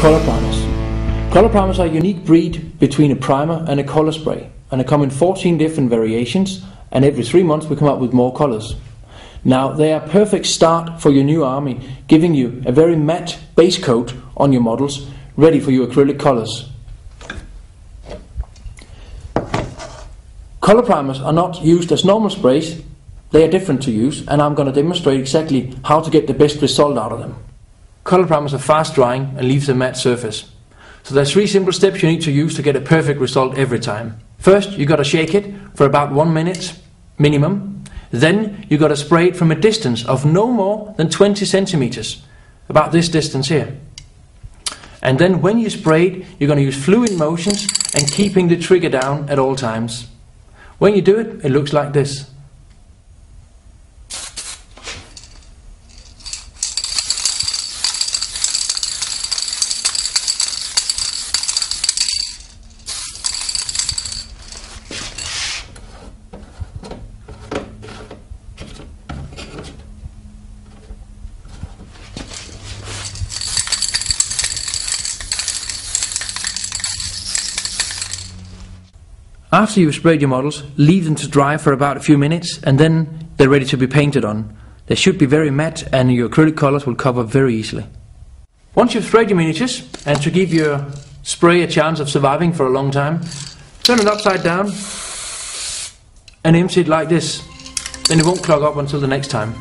Color primers. Color primers are a unique breed between a primer and a color spray, and they come in 14 different variations, and every 3 months we come up with more colors. Now they are a perfect start for your new army, giving you a very matte base coat on your models, ready for your acrylic colors. Color primers are not used as normal sprays, they are different to use, and I'm going to demonstrate exactly how to get the best result out of them. Color primers are fast drying and leave a matte surface. So there's 3 simple steps you need to use to get a perfect result every time. First, you got to shake it for about 1 minute minimum. Then you got to spray it from a distance of no more than 20 centimeters, about this distance here. And then when you spray it, you're going to use fluid motions and keeping the trigger down at all times. When you do it, it looks like this. After you've sprayed your models, leave them to dry for about a few minutes, and then they're ready to be painted on. They should be very matte and your acrylic colors will cover very easily. Once you've sprayed your miniatures, and to give your spray a chance of surviving for a long time, turn it upside down and empty it like this. Then it won't clog up until the next time.